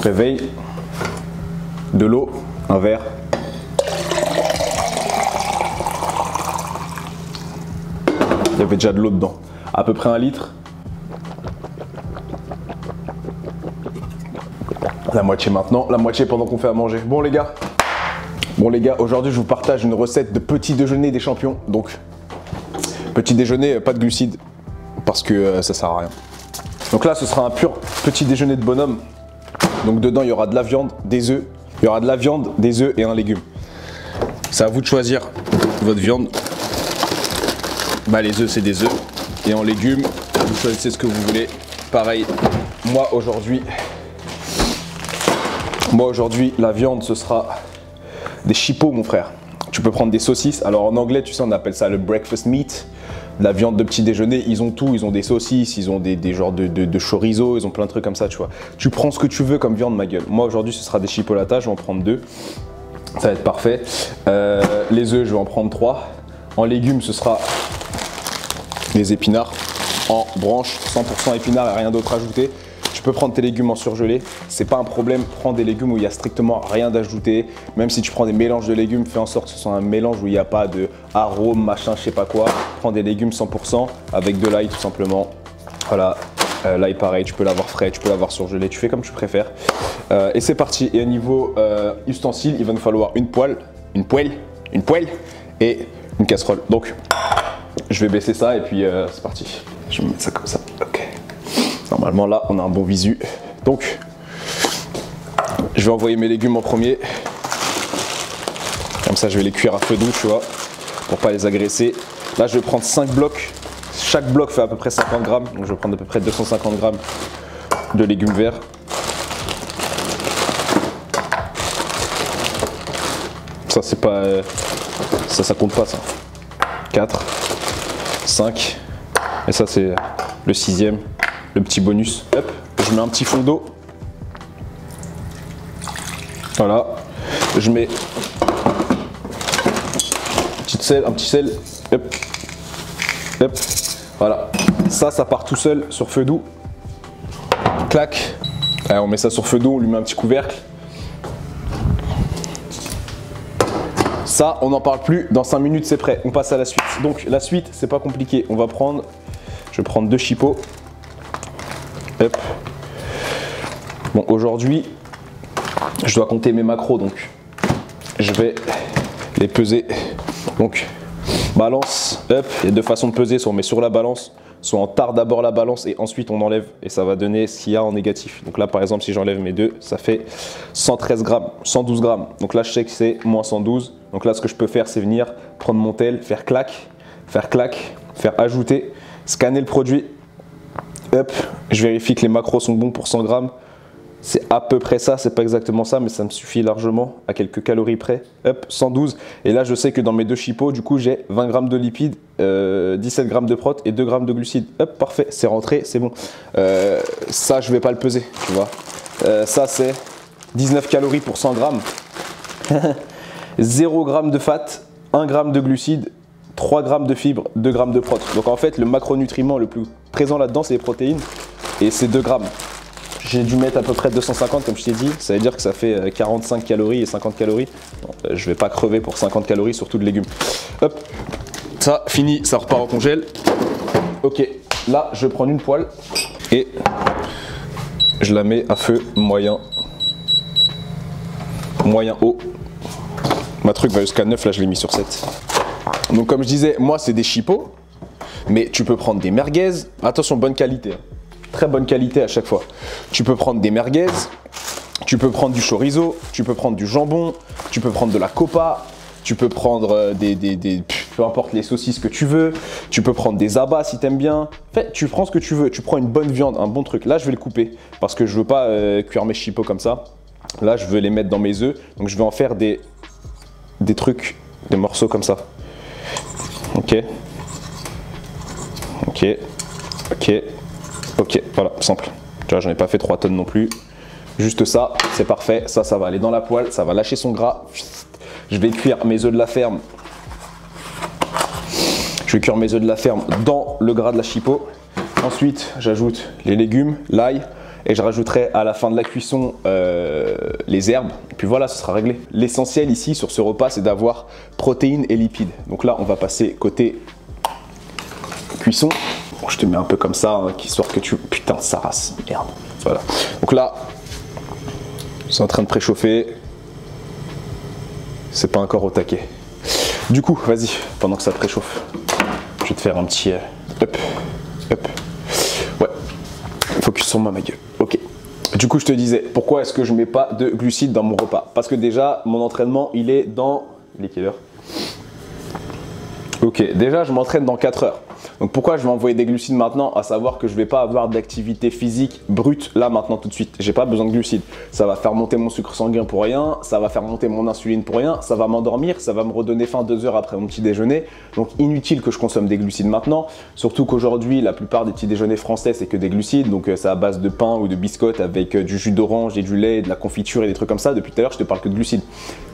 Réveil, de l'eau, un verre. Il y avait déjà de l'eau dedans, à peu près 1 litre. La moitié maintenant, la moitié pendant qu'on fait à manger. Bon les gars, aujourd'hui je vous partage une recette de petit déjeuner des champions. Donc, petit déjeuner, pas de glucides, parce que ça sert à rien. Donc là, ce sera un pur petit déjeuner de bonhomme. Donc dedans, il y aura de la viande, des œufs. Il y aura de la viande, des œufs et un légume. C'est à vous de choisir votre viande. Bah les œufs, c'est des œufs. Et en légumes, vous choisissez ce que vous voulez. Pareil, moi aujourd'hui, la viande, ce sera des chipots, mon frère. Tu peux prendre des saucisses. Alors en anglais, tu sais, on appelle ça le breakfast meat. La viande de petit déjeuner, ils ont tout. Ils ont des saucisses, ils ont des genres de chorizo, ils ont plein de trucs comme ça, tu vois. Tu prends ce que tu veux comme viande, ma gueule. Moi, aujourd'hui, ce sera des chipolatas. Je vais en prendre 2. Ça va être parfait. Les œufs, je vais en prendre 3. En légumes, ce sera des épinards en branche, 100% épinards et rien d'autre ajouté. Tu peux prendre tes légumes en surgelé, c'est pas un problème. Prends des légumes où il y a strictement rien d'ajouté. Même si tu prends des mélanges de légumes, fais en sorte que ce soit un mélange où il n'y a pas de arôme, machin, je sais pas quoi. Prends des légumes 100% avec de l'ail tout simplement. Voilà, l'ail pareil, tu peux l'avoir frais, tu peux l'avoir surgelé, tu fais comme tu préfères. Et c'est parti. Et au niveau ustensiles, il va nous falloir une poêle et une casserole. Donc, je vais baisser ça et puis c'est parti. Je vais mettre ça comme ça, ok. Normalement là, on a un bon visu. Donc, je vais envoyer mes légumes en premier. Comme ça, je vais les cuire à feu doux, tu vois, pour pas les agresser. Là, je vais prendre 5 blocs. Chaque bloc fait à peu près 50 grammes. Donc, je vais prendre à peu près 250 grammes de légumes verts. Ça, c'est pas... ça compte pas, ça. 4, 5. Et ça, c'est le 6e. Le petit bonus. Hop, je mets un petit fond d'eau. Voilà. Je mets un petit sel. Hop. Hop. Voilà. Ça part tout seul sur feu doux. Clac. Allez, on met ça sur feu doux, on lui met un petit couvercle. Ça, on n'en parle plus. Dans 5 minutes, c'est prêt. On passe à la suite. Donc, la suite, c'est pas compliqué. On va prendre... Je vais prendre 2 chipots. Hop. Bon, aujourd'hui, je dois compter mes macros, donc je vais les peser. Donc, balance, hop, il y a 2 façons de peser, soit on met sur la balance, soit on tare d'abord la balance et ensuite on enlève et ça va donner ce qu'il y a en négatif. Donc là, par exemple, si j'enlève mes 2, ça fait 113 grammes, 112 grammes. Donc là, je sais que c'est moins 112. Donc là, ce que je peux faire, c'est venir prendre mon tel, faire clac, faire ajouter, scanner le produit. Hop, je vérifie que les macros sont bons pour 100 grammes. C'est à peu près ça, c'est pas exactement ça, mais ça me suffit largement à quelques calories près. Hop, 112. Et là, je sais que dans mes 2 chipots, du coup, j'ai 20 grammes de lipides, 17 grammes de prot et 2 grammes de glucides. Hop, parfait, c'est rentré, c'est bon. Ça, je vais pas le peser, tu vois. Ça, c'est 19 calories pour 100 grammes. 0 g de fat, 1 g de glucides, 3 grammes de fibres, 2 grammes de prot. Donc en fait, le macronutriment le plus présent là-dedans, c'est les protéines et c'est 2 grammes. J'ai dû mettre à peu près 250 comme je t'ai dit. Ça veut dire que ça fait 45 calories et 50 calories. Bon, je vais pas crever pour 50 calories, surtout de légumes. Hop, ça, fini, ça repart au congèle. Ok, là, je vais prendre une poêle et je la mets à feu moyen haut. Ma truc va jusqu'à 9, là je l'ai mis sur 7. Donc comme je disais, moi c'est des chipots, mais tu peux prendre des merguez. Attention, bonne qualité, hein. Très bonne qualité à chaque fois. Tu peux prendre des merguez, tu peux prendre du chorizo, tu peux prendre du jambon, tu peux prendre de la copa, tu peux prendre peu importe les saucisses que tu veux, tu peux prendre des abats si t'aimes bien. En fait, tu prends ce que tu veux, tu prends une bonne viande, un bon truc. Là je vais le couper parce que je veux pas cuire mes chipots comme ça. Là je veux les mettre dans mes œufs, donc je vais en faire des trucs, des morceaux comme ça. Ok, ok, ok, ok, voilà, simple. Tu vois, j'en ai pas fait 3 tonnes non plus. Juste ça, c'est parfait. Ça va aller dans la poêle, ça va lâcher son gras. Je vais cuire mes œufs de la ferme. Je vais cuire mes œufs de la ferme dans le gras de la chipot. Ensuite, j'ajoute les légumes, l'ail et je rajouterai à la fin de la cuisson les herbes. Et puis voilà, ce sera réglé. L'essentiel ici sur ce repas, c'est d'avoir protéines et lipides. Donc là, on va passer côté cuisson. Bon, je te mets un peu comme ça, hein, histoire que tu... Putain, ça race, merde. Voilà. Donc là, c'est en train de préchauffer. C'est pas encore au taquet. Du coup, vas-y, pendant que ça préchauffe, je vais te faire un petit... hop, hop. Ouais, focus sur moi, ma gueule. Ok. Du coup, je te disais, pourquoi est-ce que je mets pas de glucides dans mon repas? Parce que déjà, mon entraînement, il est dans... Il est quelle heure? Ok, déjà, je m'entraîne dans 4 heures. Donc pourquoi je vais envoyer des glucides maintenant? À savoir que je ne vais pas avoir d'activité physique brute là maintenant tout de suite. J'ai pas besoin de glucides. Ça va faire monter mon sucre sanguin pour rien, ça va faire monter mon insuline pour rien, ça va m'endormir, ça va me redonner faim 2 heures après mon petit déjeuner. Donc inutile que je consomme des glucides maintenant. Surtout qu'aujourd'hui, la plupart des petits déjeuners français, c'est que des glucides. Donc c'est à base de pain ou de biscottes avec du jus d'orange et du lait, de la confiture et des trucs comme ça. Depuis tout à l'heure, je te parle que de glucides.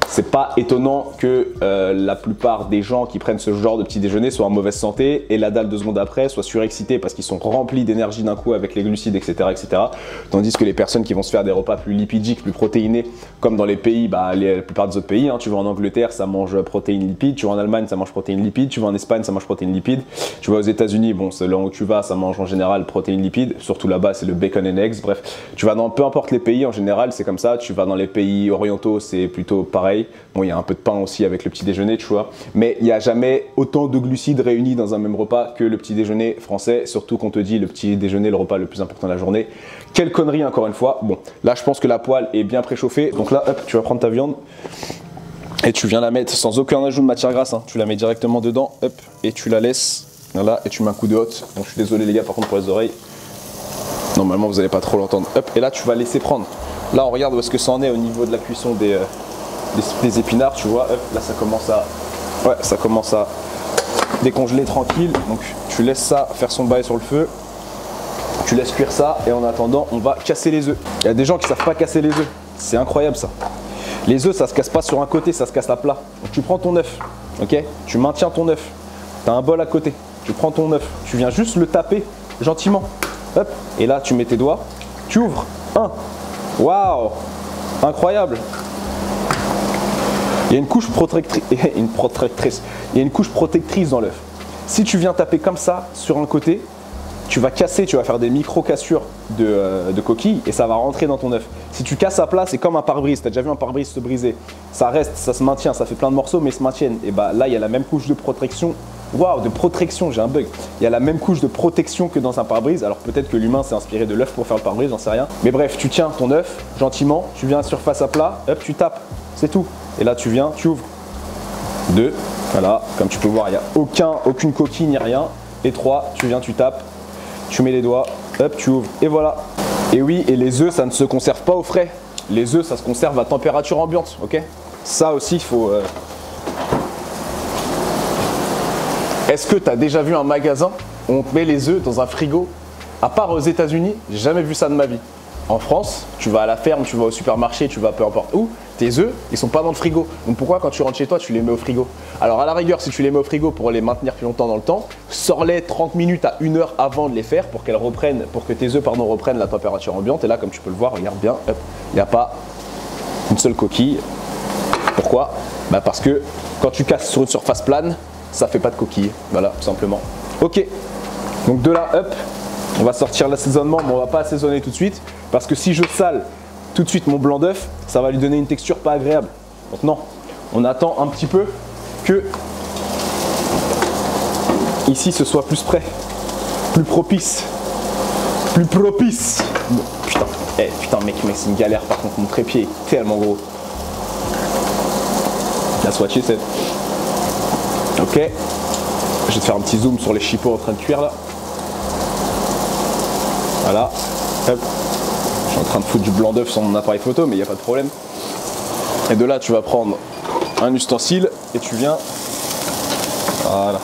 C'est pas étonnant que la plupart des gens qui prennent ce genre de petit déjeuner soient en mauvaise santé et la dalle 2 secondes après soient surexcités parce qu'ils sont remplis d'énergie d'un coup avec les glucides, etc., etc. Tandis que les personnes qui vont se faire des repas plus lipidiques, plus protéinés, comme dans les pays, la plupart des autres pays, hein, tu vas en Angleterre, ça mange protéines lipides, tu vas en Allemagne, ça mange protéines lipides, tu vas en Espagne, ça mange protéines lipides, tu vas aux États-Unis, bon, c'est là où tu vas, ça mange en général protéines lipides, surtout là-bas, c'est le bacon and eggs. Bref, tu vas dans peu importe les pays, en général, c'est comme ça. Tu vas dans les pays orientaux, c'est plutôt pareil. Bon, il y a un peu de pain aussi avec le petit déjeuner, tu vois. Mais il n'y a jamais autant de glucides réunis dans un même repas que le petit déjeuner français. Surtout qu'on te dit le petit déjeuner, le repas le plus important de la journée. Quelle connerie, encore une fois. Bon, là, je pense que la poêle est bien préchauffée. Donc là, hop, tu vas prendre ta viande et tu viens la mettre sans aucun ajout de matière grasse. Hein. Tu la mets directement dedans, hop, et tu la laisses. Voilà, et tu mets un coup de hotte. Donc, je suis désolé, les gars, par contre, pour les oreilles. Normalement, vous n'allez pas trop l'entendre. Hop, et là, tu vas laisser prendre. Là, on regarde où est-ce que ça en est au niveau de la cuisson des épinards, tu vois. Hop, là, ça commence à décongeler tranquille. Donc, tu laisses ça faire son bail sur le feu. Tu laisses cuire ça. Et en attendant, on va casser les œufs. Il y a des gens qui ne savent pas casser les œufs. C'est incroyable, ça. Les œufs, ça se casse pas sur un côté, ça se casse à plat. Donc, tu prends ton œuf, ok? Tu maintiens ton œuf. Tu as un bol à côté. Tu prends ton œuf. Tu viens juste le taper gentiment. Hop, et là tu mets tes doigts, tu ouvres, 1, waouh, incroyable. Il y a une couche protectrice, il y a une couche protectrice dans l'œuf. Si tu viens taper comme ça sur un côté, tu vas casser, tu vas faire des micro-cassures de coquilles et ça va rentrer dans ton œuf. Si tu casses à plat, c'est comme un pare-brise, tu as déjà vu un pare-brise se briser. Ça reste, ça se maintient, ça fait plein de morceaux mais ils se maintiennent. Et bah là il y a la même couche de protection. Waouh, de protection, j'ai un bug. Il y a la même couche de protection que dans un pare-brise. Alors peut-être que l'humain s'est inspiré de l'œuf pour faire le pare-brise, j'en sais rien. Mais bref, tu tiens ton œuf gentiment, tu viens à surface à plat, hop, tu tapes, c'est tout. Et là tu viens, tu ouvres. 2, voilà, comme tu peux voir, il n'y a aucune coquille ni rien. Et 3, tu viens, tu tapes, tu mets les doigts, hop, tu ouvres. Et voilà. Et oui, et les œufs, ça ne se conserve pas au frais. Les œufs, ça se conserve à température ambiante, ok? Ça aussi, il faut... Est-ce que tu as déjà vu un magasin où on te met les œufs dans un frigo? À part aux États-Unis, j'ai jamais vu ça de ma vie. En France, tu vas à la ferme, tu vas au supermarché, tu vas peu importe où, tes œufs, ils sont pas dans le frigo. Donc pourquoi quand tu rentres chez toi, tu les mets au frigo? Alors à la rigueur, si tu les mets au frigo pour les maintenir plus longtemps dans le temps, sors-les 30 minutes à 1 heure avant de les faire pour qu'elles reprennent, pour que tes œufs reprennent la température ambiante. Et là, comme tu peux le voir, regarde bien, il n'y a pas une seule coquille. Pourquoi? Parce que quand tu casses sur une surface plane, ça fait pas de coquille, voilà, tout simplement. Ok, donc de là, hop, on va sortir l'assaisonnement, mais on va pas assaisonner tout de suite, parce que si je sale tout de suite mon blanc d'œuf, ça va lui donner une texture pas agréable. Donc non, on attend un petit peu que ici ce soit plus prêt, plus propice, plus propice. Bon, putain, putain mec, c'est une galère par contre, mon trépied est tellement gros. La swatché c'est... Ok, je vais te faire un petit zoom sur les chipots en train de cuire là. Voilà, hop. Je suis en train de foutre du blanc d'œuf sur mon appareil photo, mais il n'y a pas de problème. Et de là, tu vas prendre un ustensile et tu viens. Voilà.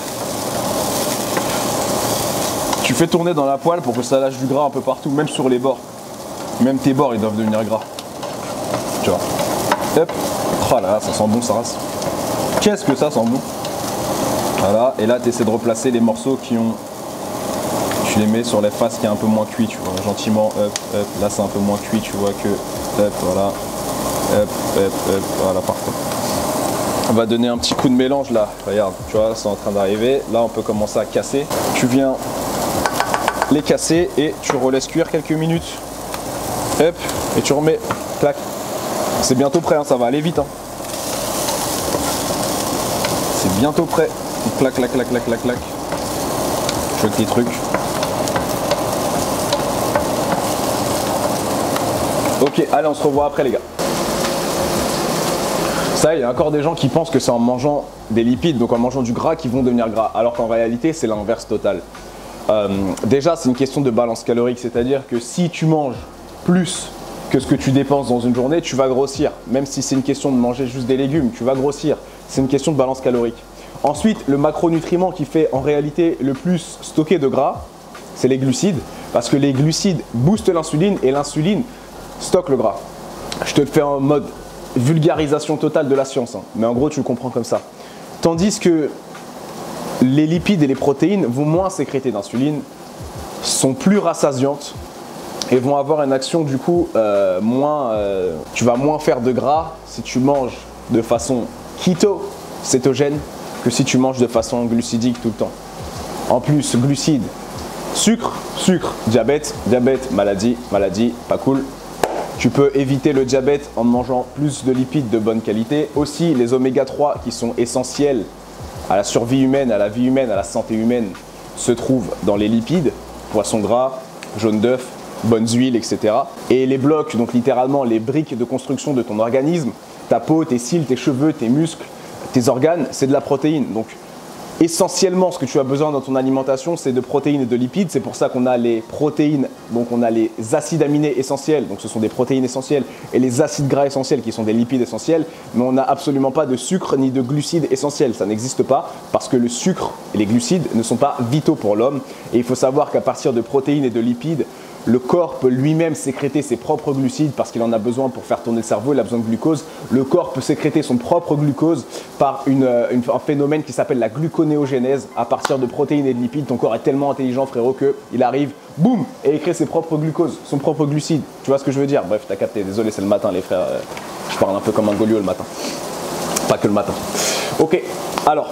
Tu fais tourner dans la poêle pour que ça lâche du gras un peu partout, même sur les bords. Même tes bords, ils doivent devenir gras. Tu vois. Hop. Oh là là, ça sent bon, ça race. Qu'est-ce que ça sent bon. Voilà, et là tu essaies de replacer les morceaux qui ont... Tu les mets sur les faces qui est un peu moins cuit, tu vois, gentiment, hop, hop, là c'est un peu moins cuit, tu vois que, hop, voilà, hop, hop, hop, voilà, parfait. On va donner un petit coup de mélange là, regarde, tu vois, c'est en train d'arriver, là on peut commencer à casser. Tu viens les casser et tu relaisses cuire quelques minutes, hop, et tu remets, clac. C'est bientôt prêt, hein, ça va aller vite, hein. C'est bientôt prêt, clac, clac, clac, clac, clac, clac. Je veux les trucs. Ok, allez, on se revoit après les gars. Ça, il y a encore des gens qui pensent que c'est en mangeant des lipides, donc en mangeant du gras, qu'ils vont devenir gras, alors qu'en réalité, c'est l'inverse total. Déjà, c'est une question de balance calorique, c'est-à-dire que si tu manges plus que ce que tu dépenses dans une journée, tu vas grossir. Même si c'est une question de manger juste des légumes, tu vas grossir. C'est une question de balance calorique. Ensuite, le macronutriment qui fait en réalité le plus stocker de gras, c'est les glucides, parce que les glucides boostent l'insuline et l'insuline stocke le gras. Je te le fais en mode vulgarisation totale de la science, hein, mais en gros tu le comprends comme ça. Tandis que les lipides et les protéines vont moins sécréter d'insuline, sont plus rassasiantes et vont avoir une action du coup tu vas moins faire de gras si tu manges de façon keto, cétogène, que si tu manges de façon glucidique tout le temps. En plus, glucides, sucre, sucre, diabète, diabète, maladie, maladie, pas cool. Tu peux éviter le diabète en mangeant plus de lipides de bonne qualité. Aussi, les oméga 3 qui sont essentiels à la survie humaine, à la vie humaine, à la santé humaine, se trouvent dans les lipides, poisson gras, jaune d'œuf, bonnes huiles, etc. Et les blocs, donc littéralement les briques de construction de ton organisme, ta peau, tes cils, tes cheveux, tes muscles, tes organes, c'est de la protéine. Donc essentiellement, ce que tu as besoin dans ton alimentation, c'est de protéines et de lipides. C'est pour ça qu'on a les protéines, donc on a les acides aminés essentiels, donc ce sont des protéines essentielles, et les acides gras essentiels qui sont des lipides essentiels. Mais on n'a absolument pas de sucre ni de glucides essentiels. Ça n'existe pas parce que le sucre et les glucides ne sont pas vitaux pour l'homme. Et il faut savoir qu'à partir de protéines et de lipides, le corps peut lui-même sécréter ses propres glucides parce qu'il en a besoin pour faire tourner le cerveau, il a besoin de glucose. Le corps peut sécréter son propre glucose par un phénomène qui s'appelle la gluconéogénèse. À partir de protéines et de lipides, ton corps est tellement intelligent, frérot, qu'il arrive, boum, et il crée ses propres glucoses, son propre glucide. Tu vois ce que je veux dire? Bref, t'as capté, désolé, c'est le matin les frères, je parle un peu comme un goliot le matin. Pas que le matin. Ok, alors,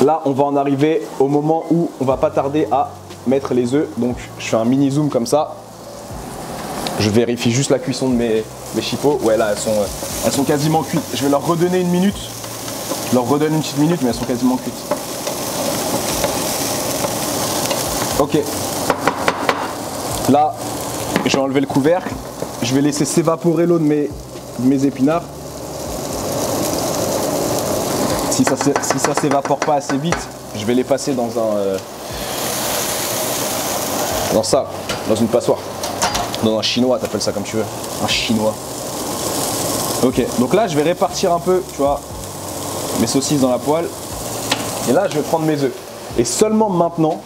là on va en arriver au moment où on va pas tarder à mettre les œufs. Donc je fais un mini zoom comme ça, je vérifie juste la cuisson de mes chipots. Ouais, là elles sont quasiment cuites. Je vais leur redonner une minute, je leur redonne une petite minute, mais elles sont quasiment cuites. Ok, là je vais enlever le couvercle, je vais laisser s'évaporer l'eau de mes épinards. Si ça s'évapore pas assez vite, je vais les passer dans dans une passoire, dans un chinois, t'appelles ça comme tu veux, un chinois. Ok, donc là je vais répartir un peu, tu vois, mes saucisses dans la poêle, et là je vais prendre mes œufs. Et seulement maintenant,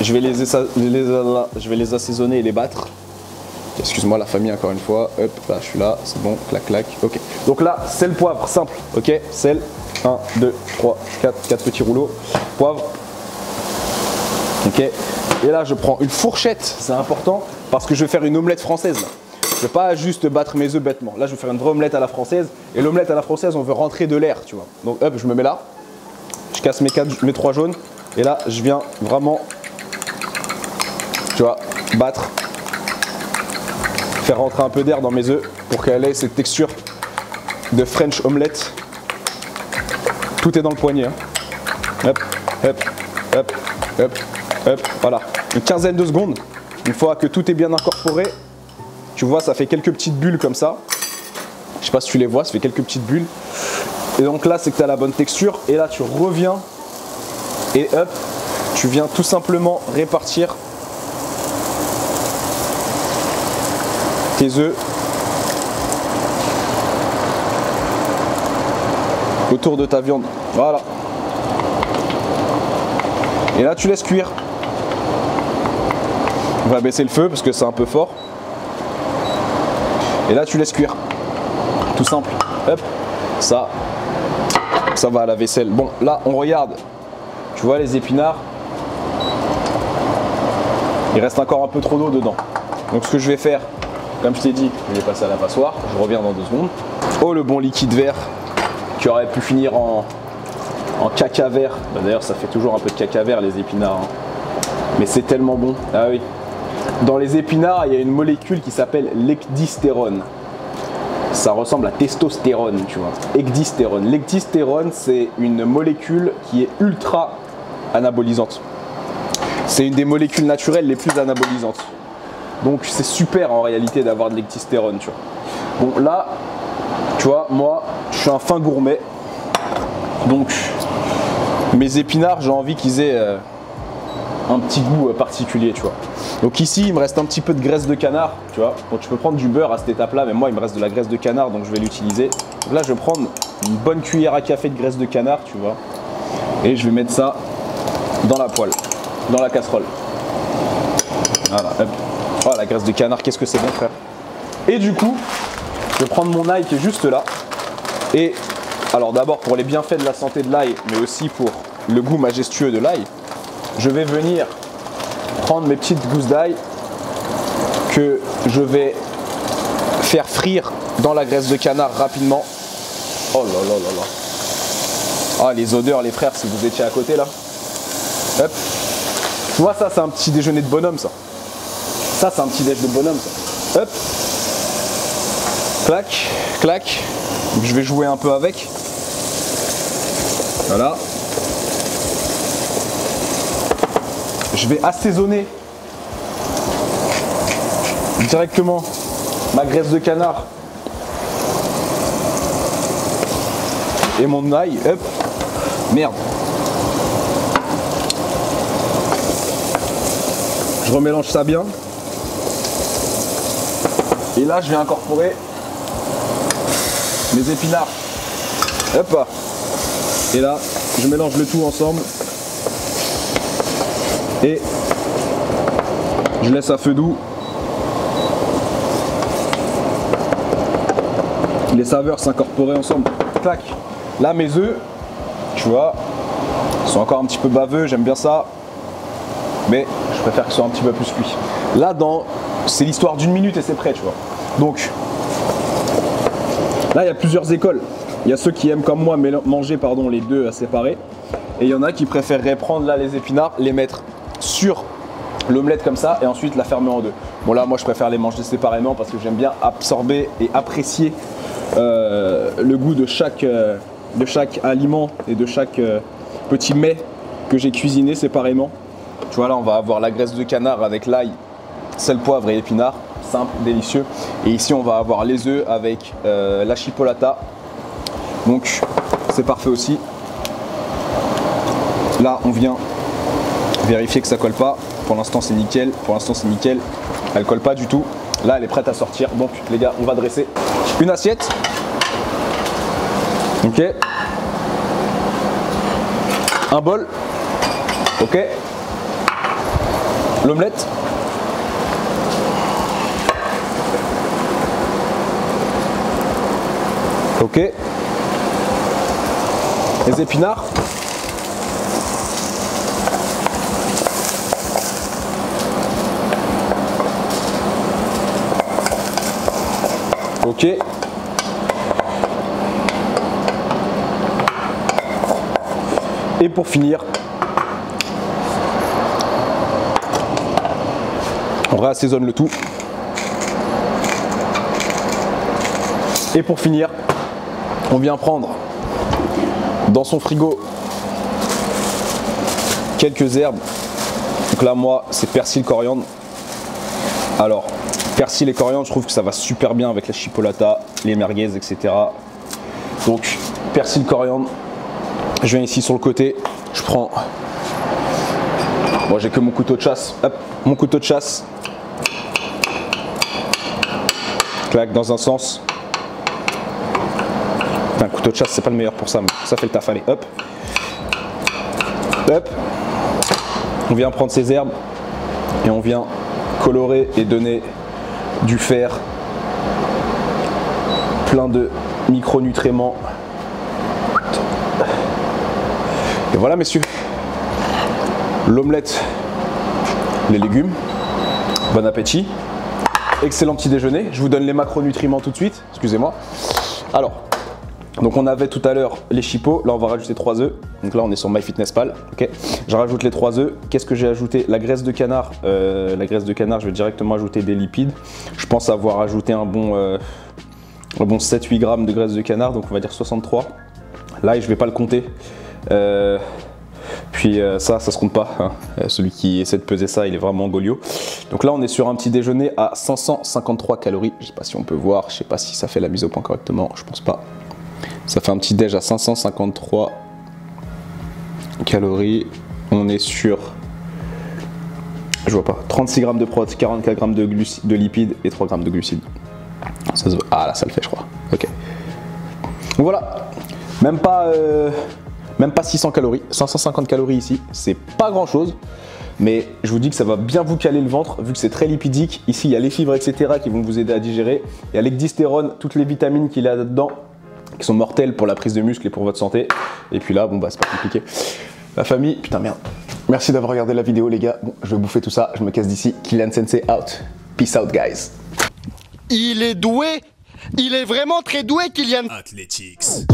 je vais les assaisonner et les battre. Excuse-moi la famille encore une fois, hop, là je suis là, c'est bon, clac clac, ok. Donc là, sel, poivre, simple, ok, sel, 1, 2, 3, 4 petits rouleaux, poivre, ok. Et là, je prends une fourchette, c'est important, parce que je vais faire une omelette française. Je ne vais pas juste battre mes œufs bêtement. Là, je vais faire une vraie omelette à la française. Et l'omelette à la française, on veut rentrer de l'air, tu vois. Donc, hop, je me mets là. Je casse mes 3 jaunes. Et là, je viens vraiment, tu vois, battre. Faire rentrer un peu d'air dans mes œufs pour qu'elle ait cette texture de French omelette. Tout est dans le poignet. Hein. Hop, hop, hop, hop. Hop, voilà, une quinzaine de secondes. Une fois que tout est bien incorporé, tu vois, ça fait quelques petites bulles comme ça. Je sais pas si tu les vois, ça fait quelques petites bulles. Et donc là, c'est que tu as la bonne texture. Et là, tu reviens et hop, tu viens tout simplement répartir tes œufs autour de ta viande. Voilà. Et là, tu laisses cuire. On va baisser le feu parce que c'est un peu fort. Et là, tu laisses cuire. Tout simple. Hop. Ça va à la vaisselle. Bon, là, on regarde. Tu vois les épinards. Il reste encore un peu trop d'eau dedans. Donc ce que je vais faire, comme je t'ai dit, je vais passer à la passoire. Je reviens dans 2 secondes. Oh, le bon liquide vert qui aurait pu finir en caca vert. Bah, d'ailleurs, ça fait toujours un peu de caca vert les épinards. Hein. Mais c'est tellement bon. Ah oui. Dans les épinards, il y a une molécule qui s'appelle l'ecdystérone. Ça ressemble à testostérone, tu vois. Ecdystérone. L'ecdystérone, c'est une molécule qui est ultra anabolisante. C'est une des molécules naturelles les plus anabolisantes. Donc c'est super en réalité d'avoir de l'ecdystérone, tu vois. Bon là, tu vois, moi, je suis un fin gourmet. Donc mes épinards, j'ai envie qu'ils aient un petit goût particulier, tu vois. Donc ici, il me reste un petit peu de graisse de canard, tu vois. Bon, tu peux prendre du beurre à cette étape-là, mais moi, il me reste de la graisse de canard, donc je vais l'utiliser. Donc là, je vais prendre une bonne cuillère à café de graisse de canard, tu vois. Et je vais mettre ça dans la poêle, dans la casserole. Voilà, hop. Oh, la graisse de canard, qu'est-ce que c'est bon, frère. Et du coup, je vais prendre mon ail qui est juste là. Et alors d'abord, pour les bienfaits de la santé de l'ail, mais aussi pour le goût majestueux de l'ail, je vais venir prendre mes petites gousses d'ail que je vais faire frire dans la graisse de canard rapidement. Oh là là là là. Ah, les odeurs, les frères, si vous étiez à côté là. Hop. Tu vois, ça, c'est un petit déjeuner de bonhomme, ça. Ça, c'est un petit déj de bonhomme, ça. Hop. Clac, clac. Donc, je vais jouer un peu avec. Voilà. Je vais assaisonner directement ma graisse de canard et mon ail. Hop. Merde. Je remélange ça bien. Et là, je vais incorporer mes épinards. Hop. Et là, je mélange le tout ensemble. Et je laisse à feu doux. Les saveurs s'incorporer ensemble. Clac. Là, mes œufs, tu vois, sont encore un petit peu baveux. J'aime bien ça. Mais je préfère qu'ils soient un petit peu plus cuits. Là, c'est l'histoire d'1 minute et c'est prêt, tu vois. Donc, là, il y a plusieurs écoles. Il y a ceux qui aiment comme moi manger les deux séparés. Et il y en a qui préféreraient prendre là les épinards, les mettre sur l'omelette comme ça et ensuite la fermer en deux. Bon là, moi, je préfère les manger séparément parce que j'aime bien absorber et apprécier le goût de chaque aliment et de chaque petit mets que j'ai cuisiné séparément. Tu vois, là, on va avoir la graisse de canard avec l'ail, sel, poivre et épinards. Simple, délicieux. Et ici, on va avoir les œufs avec la chipolata. Donc, c'est parfait aussi. Là, on vient vérifier que ça colle pas. Pour l'instant, c'est nickel. Pour l'instant, c'est nickel. Elle colle pas du tout. Là, elle est prête à sortir. Donc, les gars, on va dresser une assiette. Ok. Un bol. Ok. L'omelette. Ok. Les épinards. Ok. Et pour finir, on réassaisonne le tout. Et pour finir, on vient prendre dans son frigo quelques herbes. Donc là, moi, c'est persil, coriandre. Alors, persil et coriandre, je trouve que ça va super bien avec la chipolata, les merguez, etc. Donc, persil, coriandre. Je viens ici sur le côté. Je prends. Moi, j'ai que mon couteau de chasse. Hop, mon couteau de chasse. Clac dans un sens. Un couteau de chasse, c'est pas le meilleur pour ça, mais ça fait le taf. Allez, hop. Hop. On vient prendre ces herbes et on vient colorer et donner du fer, plein de micronutriments. Et voilà, messieurs, l'omelette, les légumes, Bon appétit. Excellent petit déjeuner. Je vous donne les macronutriments tout de suite. Excusez-moi. Alors, donc on avait tout à l'heure les chipots. Là, on va rajouter 3 œufs. Donc là, on est sur MyFitnessPal. Ok. Je rajoute les 3 œufs. Qu'est-ce que j'ai ajouté? La graisse de canard. La graisse de canard, je vais directement ajouter des lipides. Je pense avoir ajouté un bon 7-8 grammes de graisse de canard. Donc on va dire 63. Là, je vais pas le compter. Puis ça se compte pas, hein. Celui qui essaie de peser ça, il est vraiment goliot. Donc là, on est sur un petit déjeuner à 553 calories. Je sais pas si on peut voir, je sais pas si ça fait la mise au point correctement, je pense pas. Ça fait un petit déj à 553 calories. On est sur, je vois pas, 36 grammes de prot, 44 grammes de lipides et 3 grammes de glucides. Ça se... Ah là, ça le fait, je crois. Ok. Donc voilà, même pas 600 calories, 550 calories ici, c'est pas grand chose, mais je vous dis que ça va bien vous caler le ventre vu que c'est très lipidique. Ici, il y a les fibres, etc. qui vont vous aider à digérer. Il y a l'ecdystérone, toutes les vitamines qu'il y a là-dedans qui sont mortelles pour la prise de muscle et pour votre santé. Et puis là, bon bah c'est pas compliqué. La famille, putain merde. Merci d'avoir regardé la vidéo les gars. Bon, je vais bouffer tout ça, je me casse d'ici. Kylian Sensei out. Peace out guys. Il est doué. Il est vraiment très doué, Kylian. Athletics.